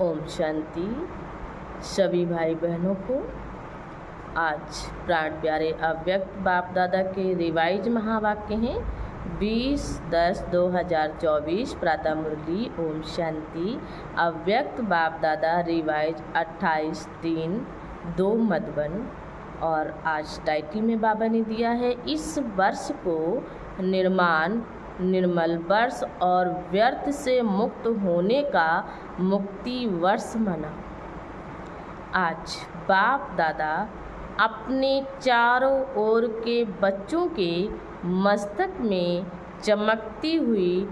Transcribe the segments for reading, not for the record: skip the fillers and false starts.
ओम शांति। सभी भाई बहनों को आज प्राण प्यारे अव्यक्त बाप दादा के रिवाइज महावाक्य हैं 20/10/2024 प्रातः मुरली। ओम शांति। अव्यक्त बाप दादा रिवाइज 28/3/2 मधुबन। और आज टाइटल में बाबा ने दिया है इस वर्ष को निर्मल वर्ष और व्यर्थ से मुक्त होने का मुक्ति वर्ष मना। आज बाप दादा अपने चारों ओर के बच्चों के मस्तक में चमकती हुई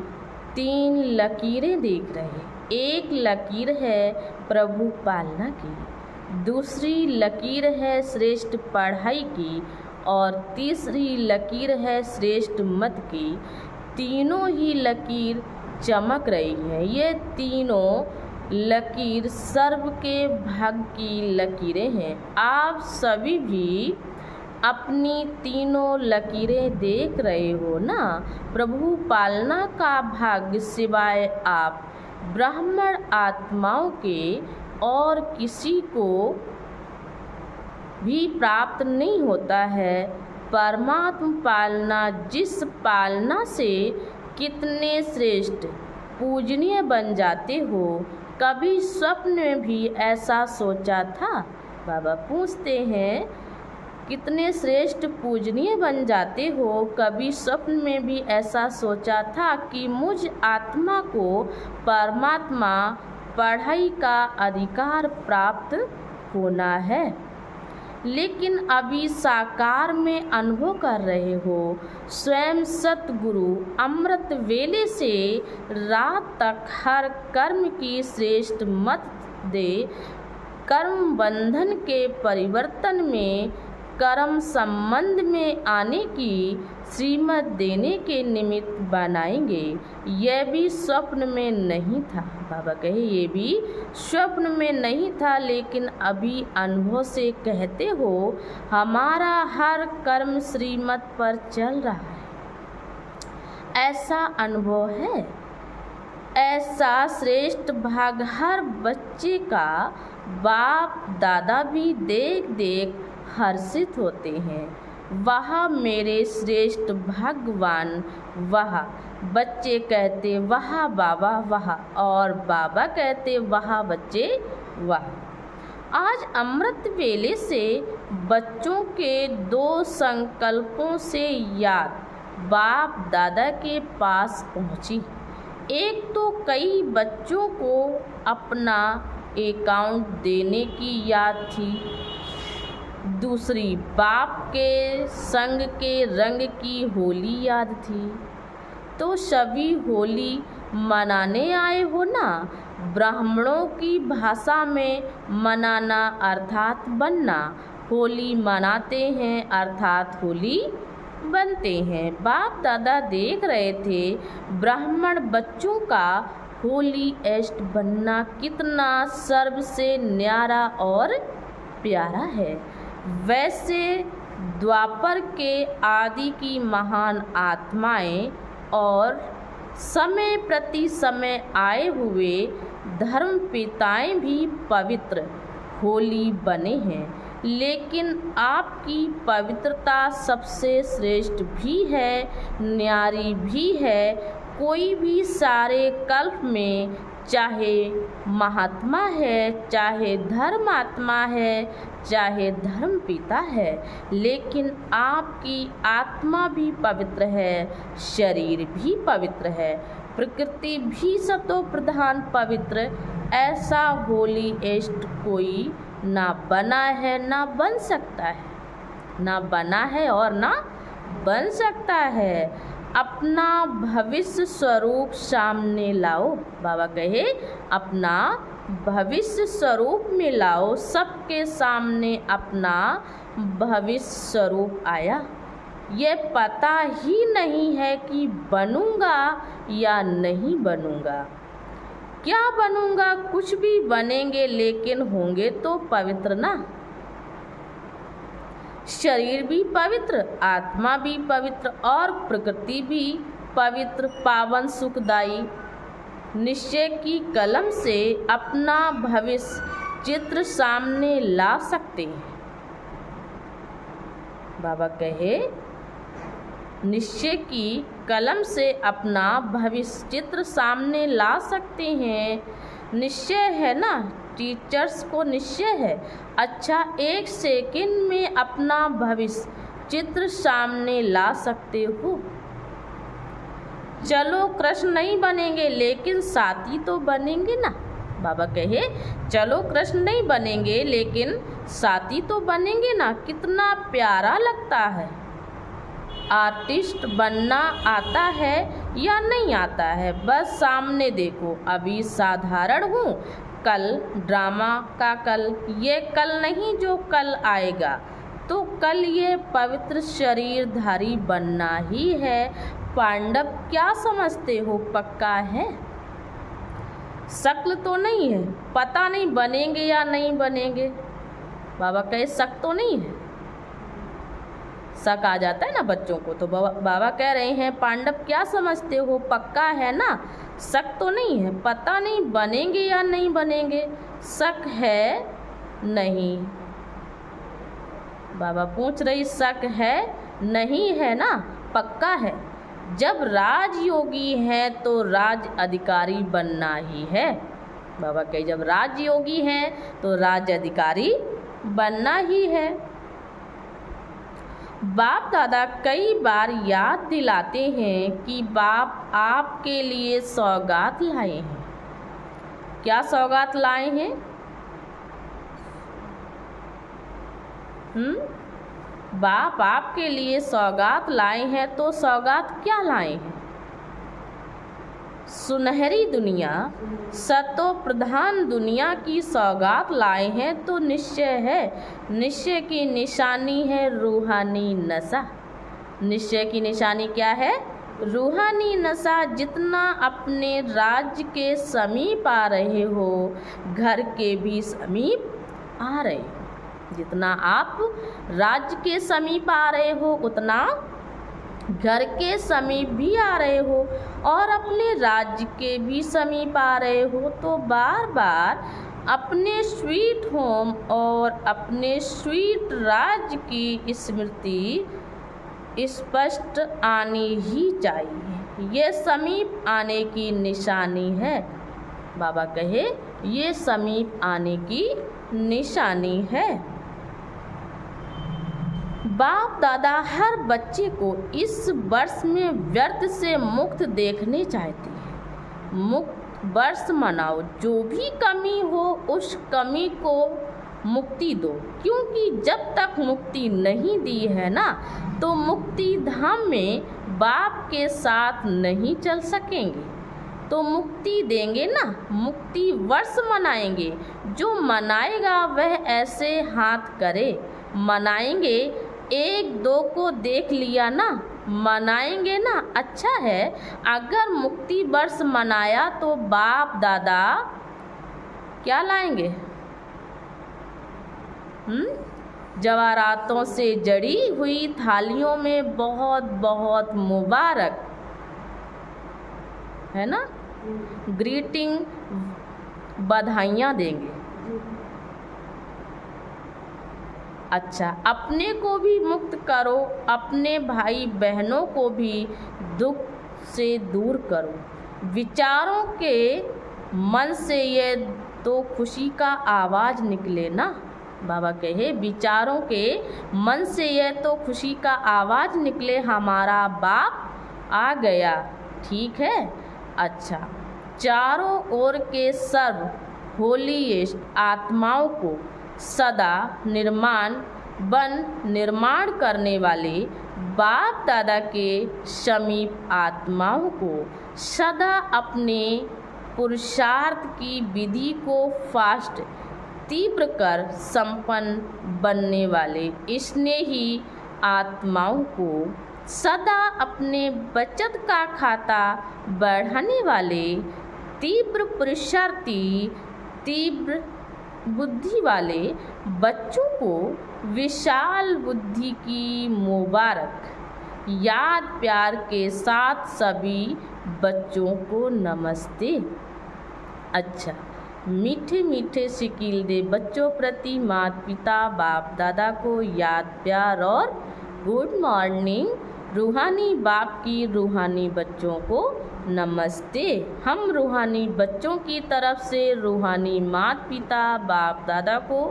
3 लकीरें देख रहे हैं। एक लकीर है प्रभु पालना की, दूसरी लकीर है श्रेष्ठ पढ़ाई की और तीसरी लकीर है श्रेष्ठ मत की। तीनों ही लकीर चमक रही है। ये तीनों लकीर सर्व के भाग्य की लकीरें हैं। आप सभी भी अपनी तीनों लकीरें देख रहे हो ना। प्रभु पालना का भाग्य सिवाय आप ब्राह्मण आत्माओं के और किसी को भी प्राप्त नहीं होता है। परमात्मा पालना, जिस पालना से कितने श्रेष्ठ पूजनीय बन जाते हो, कभी स्वप्न में भी ऐसा सोचा था? बाबा पूछते हैं कितने श्रेष्ठ पूजनीय बन जाते हो, कभी स्वप्न में भी ऐसा सोचा था कि मुझ आत्मा को परमात्मा पढ़ाई का अधिकार प्राप्त होना है? लेकिन अभी साकार में अनुभव कर रहे हो। स्वयं सतगुरु अमृत वेले से रात तक हर कर्म की श्रेष्ठ मत दे, कर्म बंधन के परिवर्तन में, कर्म संबंध में आने की श्रीमत देने के निमित्त बनाएंगे। यह भी स्वप्न में नहीं था। बाबा कहे ये भी स्वप्न में नहीं था, लेकिन अभी अनुभव से कहते हो हमारा हर कर्म श्रीमत पर चल रहा है। ऐसा अनुभव है। ऐसा श्रेष्ठ भाग हर बच्चे का बाप दादा भी देख देख हर्षित होते हैं। वाह मेरे श्रेष्ठ भगवान वाह। बच्चे कहते वाह बाबा वाह, और बाबा कहते वाह बच्चे वाह। आज अमृत वेले से बच्चों के 2 संकल्पों से याद बाप दादा के पास पहुंची। एक तो कई बच्चों को अपना अकाउंट देने की याद थी, दूसरी बाप के संग के रंग की होली याद थी। तो सभी होली मनाने आए हो ना। ब्राह्मणों की भाषा में मनाना अर्थात बनना। होली मनाते हैं अर्थात होली बनते हैं। बाप दादा देख रहे थे ब्राह्मण बच्चों का होली एस्ट बनना कितना सर्व से न्यारा और प्यारा है। वैसे द्वापर के आदि की महान आत्माएं और समय प्रति समय आए हुए धर्म पिताएं भी पवित्र होली बने हैं, लेकिन आपकी पवित्रता सबसे श्रेष्ठ भी है, न्यारी भी है। कोई भी सारे कल्प में चाहे महात्मा है, चाहे धर्मात्मा है, चाहे धर्म पिता है, लेकिन आपकी आत्मा भी पवित्र है, शरीर भी पवित्र है, प्रकृति भी सतो प्रधान पवित्र। ऐसा होली एस्ट कोई ना बना है ना बन सकता है, ना बना है और ना बन सकता है। अपना भविष्य स्वरूप सामने लाओ। बाबा कहे अपना भविष्य स्वरूप में लाओ। सबके सामने अपना भविष्य स्वरूप आया। ये पता ही नहीं है कि बनूंगा या नहीं बनूंगा। क्या बनूंगा? कुछ भी बनेंगे, लेकिन होंगे तो पवित्र ना। शरीर भी पवित्र, आत्मा भी पवित्र और प्रकृति भी पवित्र, पावन, सुखदायी। निश्चय की कलम से अपना भविष्य चित्र सामने ला सकते हैं। बाबा कहे निश्चय की कलम से अपना भविष्य चित्र सामने ला सकते हैं। निश्चय है ना, टीचर्स को निश्चय है। अच्छा, 1 सेकंड में अपना भविष्य चित्र सामने ला सकते हो। चलो कृष्ण नहीं बनेंगे लेकिन साथी तो बनेंगे ना। बाबा कहे चलो कृष्ण नहीं बनेंगे लेकिन साथी तो बनेंगे ना। कितना प्यारा लगता है। आर्टिस्ट बनना आता है या नहीं आता है, बस सामने देखो। अभी साधारण हूँ, कल ड्रामा का कल, ये कल नहीं जो कल आएगा। तो कल ये पवित्र शरीरधारी बनना ही है। पांडव क्या समझते हो, पक्का है? शक्ल तो नहीं है, पता नहीं बनेंगे या नहीं बनेंगे। बाबा कहे शक तो नहीं है। शक आ जाता है ना बच्चों को, तो बाबा कह रहे हैं पांडव क्या समझते हो, पक्का है ना? शक तो नहीं है, पता नहीं बनेंगे या नहीं बनेंगे। शक है नहीं। बाबा पूछ रही शक है नहीं है ना, पक्का है। जब राजयोगी है तो राज अधिकारी बनना ही है। बाबा कहे जब राजयोगी है तो राज अधिकारी बनना ही है। बाप दादा कई बार याद दिलाते हैं कि बाप आपके लिए सौगात लाए हैं। क्या सौगात लाए हैं? बाप आपके लिए सौगात लाए हैं, तो सौगात क्या लाए हैं? सुनहरी दुनिया, सतो प्रधान दुनिया की सौगात लाए हैं। तो निश्चय है, निश्चय की निशानी है रूहानी नशा। निश्चय की निशानी क्या है? रूहानी नशा। जितना अपने राज्य के समीप आ रहे हो, घर के भी समीप आ रहे हो। जितना आप राज्य के समीप आ रहे हो, उतना घर के समीप भी आ रहे हो और अपने राज्य के भी समीप आ रहे हो। तो बार बार अपने स्वीट होम और अपने स्वीट राज्य की स्मृति स्पष्ट आनी ही चाहिए। ये समीप आने की निशानी है। बाबा कहे ये समीप आने की निशानी है। बाप दादा हर बच्चे को इस वर्ष में व्यर्थ से मुक्त देखने चाहते हैं। मुक्त वर्ष मनाओ, जो भी कमी हो उस कमी को मुक्ति दो, क्योंकि जब तक मुक्ति नहीं दी है ना, तो मुक्ति धाम में बाप के साथ नहीं चल सकेंगे। तो मुक्ति देंगे ना, मुक्ति वर्ष मनाएंगे। जो मनाएगा वह ऐसे हाथ करे। मनाएंगे, 1-2 को देख लिया ना, मनाएंगे ना। अच्छा है, अगर मुक्ति वर्ष मनाया तो बाप दादा क्या लाएंगे? जवाहरातों से जड़ी हुई थालियों में बहुत बहुत मुबारक, है ना, ग्रीटिंग, बधाइयाँ देंगे। अच्छा, अपने को भी मुक्त करो, अपने भाई बहनों को भी दुख से दूर करो। विचारों के मन से ये तो खुशी का आवाज़ निकले ना। बाबा कहे विचारों के मन से ये तो खुशी का आवाज़ निकले, हमारा बाप आ गया। ठीक है। अच्छा, चारों ओर के सर्व होलीएस्ट आत्माओं को सदा निर्माण करने वाले बाप दादा के समीप आत्माओं को सदा अपने पुरुषार्थ की विधि को फास्ट तीव्र कर संपन्न बनने वाले स्नेही आत्माओं को सदा अपने बचत का खाता बढ़ाने वाले तीव्र पुरुषार्थी तीव्र बुद्धि वाले बच्चों को विशाल बुद्धि की मुबारक याद प्यार के साथ सभी बच्चों को नमस्ते। अच्छा, मीठे मीठे शिकील दे बच्चों प्रति माता पिता बाप दादा को याद प्यार और गुड मॉर्निंग। रूहानी बाप की रूहानी बच्चों को नमस्ते। हम रूहानी बच्चों की तरफ से रूहानी माता पिता बाप दादा को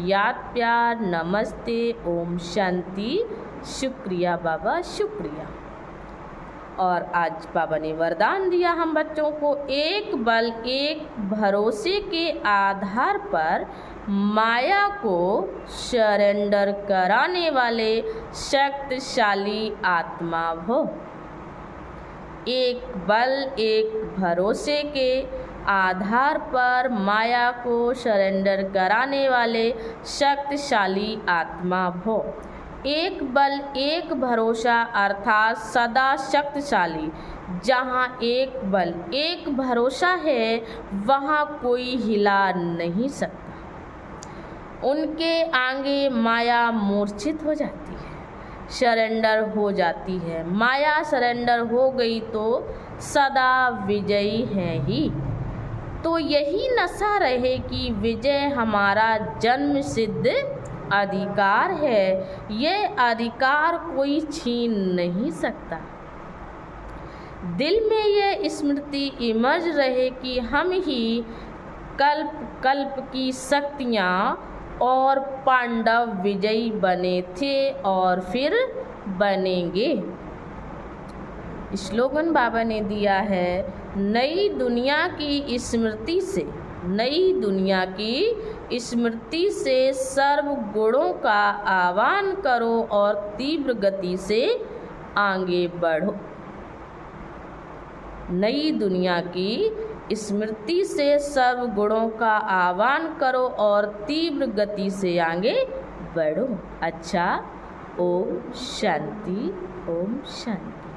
याद प्यार नमस्ते। ओम शांति। शुक्रिया बाबा, शुक्रिया। और आज बाबा ने वरदान दिया हम बच्चों को, एक बल एक भरोसे के आधार पर माया को सरेंडर कराने वाले शक्तिशाली आत्मा हो। एक बल एक भरोसे के आधार पर माया को सरेंडर कराने वाले शक्तिशाली आत्मा हो। एक बल एक भरोसा अर्थात सदा शक्तिशाली। जहाँ एक बल एक भरोसा है वहाँ कोई हिला नहीं सकता। उनके आगे माया मूर्छित हो जाती है, सरेंडर हो जाती है। माया सरेंडर हो गई तो सदा विजयी है ही। तो यही नशा रहे कि विजय हमारा जन्म सिद्ध अधिकार है। यह अधिकार कोई छीन नहीं सकता। दिल में यह स्मृति इमर्ज रहे कि हम ही कल्प कल्प की शक्तियाँ और पांडव विजयी बने थे और फिर बनेंगे। स्लोगन बाबा ने दिया है, नई दुनिया की स्मृति से, नई दुनिया की स्मृति से सर्व गुणों का आह्वान करो और तीव्र गति से आगे बढ़ो। नई दुनिया की स्मृति से सर्व गुणों का आह्वान करो और तीव्र गति से आगे बढ़ो। अच्छा, ओम शांति, ओम शांति।